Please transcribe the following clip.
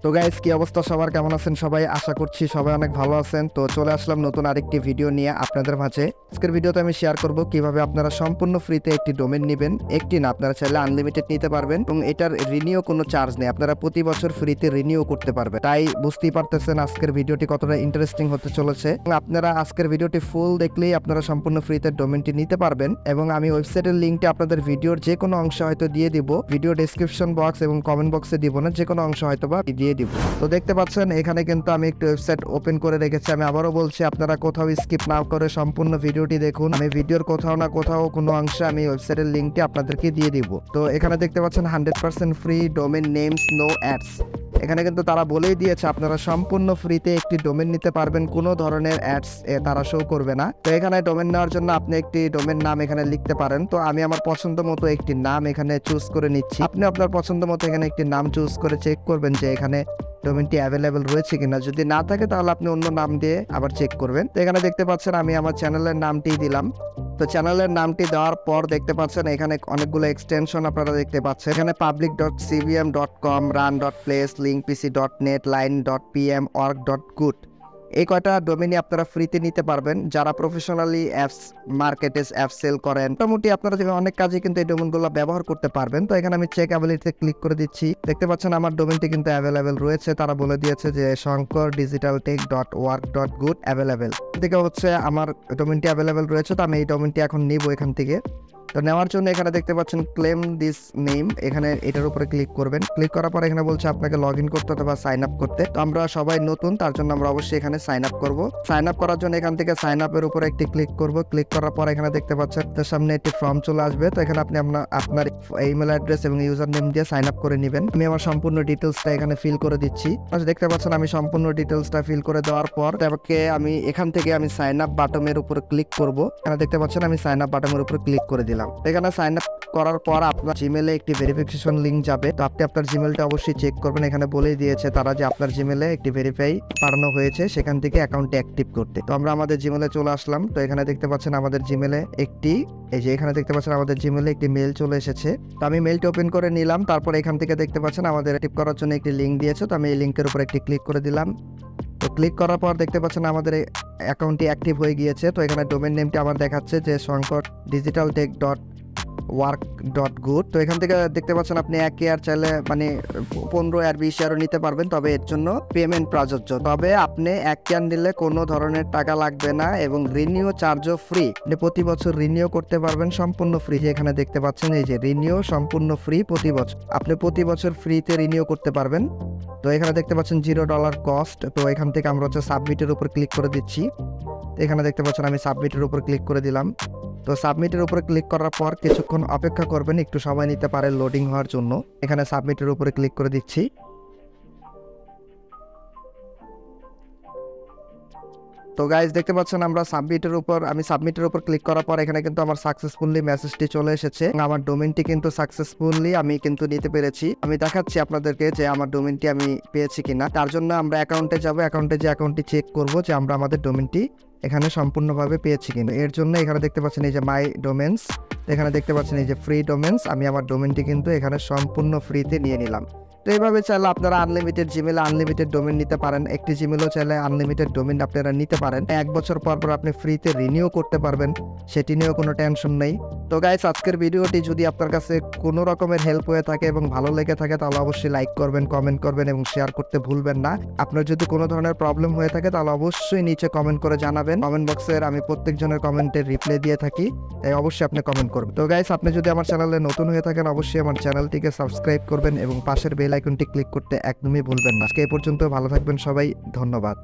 তো গাইস, কি অবস্থা সবার? কেমন আছেন সবাই? আশা করছি সবাই অনেক ভালো আছেন। তো চলে আসলাম নতুন আরেকটি ভিডিও নিয়ে আপনাদের মাঝে। আজকের ভিডিওতে আমি শেয়ার করব কিভাবে আপনারা সম্পূর্ণ ফ্রিতে একটি ডোমেন নেবেন। একটি না, আপনারা চাইলে আনলিমিটেড নিতে পারবেন এবং এটার রিনিউ কোনো চার্জ নেই। আপনারা প্রতি বছর ফ্রিতে রিনিউ করতে পারবেন। তাই বুঝতেই পারতেছেন আজকের ভিডিওটি কতটা ইন্টারেস্টিং হতে চলেছে। এবং আপনারা আজকের ভিডিওটি ফুল দেখলেই আপনারা সম্পূর্ণ ফ্রিতে ডোমেনটি নিতে পারবেন। এবং আমি ওয়েবসাইটের লিঙ্কটি আপনাদের ভিডিওর যে কোনো অংশে হয়তো দিয়ে দিব, ভিডিও ডেসক্রিপশন বক্স এবং কমেন্ট বক্সে দিব না, যে কোনো অংশ হয়তো বা দিয়ে দিব। তো দেখতে পাচ্ছেন এখানে কিন্তু আমি একটু ওয়েবসাইট ওপেন করে রেখেছি। আমি আবারও বলছি, আপনারা কোথাও স্কিপ না করে সম্পূর্ণ ভিডিওটি দেখুন। আমি ভিডিওর কোথাও না কোথাও কোনো অংশে আমি ওয়েবসাইটের লিঙ্কটি আপনাদেরকে দিয়ে দিব। তো এখানে দেখতে পাচ্ছেন 100% free domain names, no ads. এখানে কিন্তু তারা বলেই দিয়েছে আপনারা সম্পূর্ণ ফ্রিতে একটি ডোমেন নিতে পারবেন, কোনো ধরনের অ্যাডস তারা শো করবে না। তো এখানে ডোমেন নেওয়ার জন্য আপনি একটি ডোমেন নাম এখানে লিখতে পারেন। তো আমি আমার পছন্দ মতো একটি নাম এখানে চুজ করে নিচ্ছি। আপনি আপনার পছন্দ মতো এখানে একটি নাম চুজ করে চেক করবেন যে এখানে ডোমেনটি অ্যাভেলেবেল রয়েছে কিনা। যদি না থাকে তাহলে আপনি অন্য নাম দিয়ে আবার চেক করবেন। তো এখানে দেখতে পাচ্ছেন আমি আমার চ্যানেলের নামটি দিলাম। তো চ্যানেলের নামটি দেওয়ার পর দেখতে পাচ্ছেন এখানে অনেকগুলো এক্সটেনশন আপনারা দেখতে পাচ্ছেন। এখানে public.cvm.com, run.place, linkpc.net, line.pm, org.good, এই কয়টা ডোমেনই আপনারা ফ্রিতে নিতে পারবেন। যারা প্রফেশনালি অ্যাপস মার্কেটে অ্যাপ সেল করেন, মোটামুটি আপনারা অনেক কাজে কিন্তু এই ডোমেনগুলো ব্যবহার করতে পারবেন। তো এখানে আমি চেক অ্যাবিলিটিতে ক্লিক করে দিচ্ছি। দেখতে পাচ্ছেন আমার ডোমেনটি কিন্তু অ্যাভেলেবেল রয়েছে। তারা বলে দিয়েছে যে shankar.digitaltech.org.good অ্যাভেলেবেল। থেকে হচ্ছে আমার ডোমেনটি অ্যাভেলেবেল রয়েছে। তো আমি এই ডোমেনটি এখন নিব এখান থেকে। তো নেওয়ার জন্য এখানে দেখতে পাচ্ছেন ক্লেম দিস নেম, এখানে এটার উপরে ক্লিক করবেন। ক্লিক করার পর এখানে বলছে আপনাকে লগ ইন করতে অথবা সাইন আপ করতে। তো আমরা সবাই নতুন, তার জন্য আমরা অবশ্যই এখানে সাইন আপ করবো। সাইন আপ করার জন্য এখান থেকে সাইন আপের উপরে একটি ক্লিক করব। ক্লিক করার পর এখানে দেখতে পাচ্ছেন তার সামনে একটি ফর্ম চলে আসবে। তো এখানে আপনি আপনার ইমেল অ্যাড্রেস এবং ইউজার নেম দিয়ে সাইন আপ করে নেবেন। আমি আমার সম্পূর্ণ ডিটেলসটা এখানে ফিল করে দিচ্ছি। দেখতে পাচ্ছেন আমি সম্পূর্ণ ডিটেলসটা ফিল করে দেওয়ার পর তারপরে আমি এখান থেকে আমি সাইন আপ বাটনের উপরে ক্লিক করব। এখানে দেখতে পাচ্ছেন আমি সাইন আপ বাটনের উপরে ক্লিক করে দিলাম। এখানে সাইন আপ করার পর আপনার জিমেলে একটি ভেরিফিকেশন লিংক যাবে। তো আপনি আপনার জিমেলটা অবশ্যই চেক করবেন। এখানে বলেই দিয়েছে তারা যে আপনার জিমেলে একটি ভেরিফাই পাঠানো হয়েছে, সেখান থেকে অ্যাকাউন্টটি অ্যাক্টিভ করতে। তো আমরা আমাদের জিমেলে চলে আসলাম। তো এখানে দেখতে পাচ্ছেন আমাদের জিমেলে এখানে দেখতে পাচ্ছেন আমাদের জিমেলে একটি মেল চলে এসেছে। তো আমি মেলটি ওপেন করে নিলাম। তারপর এখান থেকে দেখতে পাচ্ছেন আমাদের অ্যাক্টিভ করার জন্য একটি লিংক দিয়েছে। তো আমি এই লিংকের উপর একটি ক্লিক করে দিলাম। তো ক্লিক করার পর দেখতে পাচ্ছেন আমাদের অ্যাকাউন্টটি অ্যাক্টিভ হয়ে গিয়েছে। তো এখানে ডোমেন নেমটি আমার দেখাচ্ছে যে shankar.digitaltech.org.good। তো এখান থেকে দেখতে পাচ্ছেন আপনি 1 ইয়ার চাইলে 15 আর 20 ইয়ারও নিতে পারবেন, তবে এর জন্য পেমেন্ট প্রযোজ্য। তবে আপনি 1 ইয়ার নিলে কোনো ধরনের টাকা লাগবে না এবং রিনিউ চার্জও ফ্রি। আপনি প্রতি বছর রিনিউ করতে পারবেন সম্পূর্ণ ফ্রি। এখানে দেখতে পাচ্ছেন এই যে রিনিউ সম্পূর্ণ ফ্রি প্রতি বছর। আপনি প্রতি বছর ফ্রিতে রিনিউ করতে পারবেন। তো এখানে দেখতে পাচ্ছেন $0 কস্ট। তো এখান থেকে আমরা হচ্ছে সাবমিটের উপর ক্লিক করে দিচ্ছি। এখানে দেখতে পাচ্ছেন আমি সাবমিটের উপর ক্লিক করে দিলাম। তো সাবমিটের উপরে ক্লিক করার পর কিছুক্ষণ অপেক্ষা করবেন, একটু সময় নিতে পারে লোডিং হওয়ার জন্য। এখানে সাবমিটের উপরে ক্লিক করে দিচ্ছি। তো গাইজ দেখতে পাচ্ছেন আমি সাবমিটের উপর ক্লিক করার পর এখানে কিন্তু আমার সাকসেসফুলি মেসেজটি চলে এসেছে। আমার ডোমেনটি কিন্তু সাকসেসফুলি আমি কিন্তু নিতে পেরেছি। আমি দেখাচ্ছি আপনাদেরকে যে আমার ডোমেনটি আমি পেয়েছি কিনা। তার জন্য আমরা অ্যাকাউন্টে যাব। অ্যাকাউন্টটি চেক করব যে আমরা আমাদের ডোমেনটি এখানে সম্পূর্ণভাবে পেয়েছি কিনা। এর জন্য এখানে দেখতে পাচ্ছেন এই যে মাই ডোমেন্স, এখানে দেখতে পাচ্ছেন এই যে ফ্রি ডোমেন্স। আমি আমার ডোমেনটি কিন্তু এখানে সম্পূর্ণ ফ্রিতে নিয়ে নিলাম। তো এইভাবে চাইলে আপনারা আনলিমিটেড জিমেলে আনলিমিটেড ডোমেন নিতে পারেন। একটি জিমেলও চাইলে আনলিমিটেড ডোমেন আপনারা নিতে পারেন। 1 বছর পর আপনি ফ্রিতে রিনিউ করতে পারবেন, সেটি নিয়েও কোনো টেনশন নেই। তো গাইস, আজকের ভিডিওটি যদি আপনার কাছে কোনো রকমের হেল্প হয়ে থাকে এবং ভালো লেগে থাকে তাহলে অবশ্যই লাইক করবেন, কমেন্ট করবেন এবং শেয়ার করতে ভুলবেন না। আপনার যদি কোনো ধরনের প্রবলেম হয়ে থাকে তাহলে অবশ্যই নিচে কমেন্ট করে জানাবেন। কমেন্ট বক্সের আমি প্রত্যেকজনের কমেন্টের রিপ্লাই দিয়ে থাকি, তাই অবশ্যই আপনি কমেন্ট করবেন। তো গাইস, আপনি যদি আমার চ্যানেলে নতুন হয়ে থাকেন অবশ্যই আমার চ্যানেলটিকে সাবস্ক্রাইব করবেন এবং পাশের বেল আইকনটি ক্লিক করতে একদমই ভুলবেন না। আজকে এই পর্যন্ত, ভালো থাকবেন সবাই, ধন্যবাদ।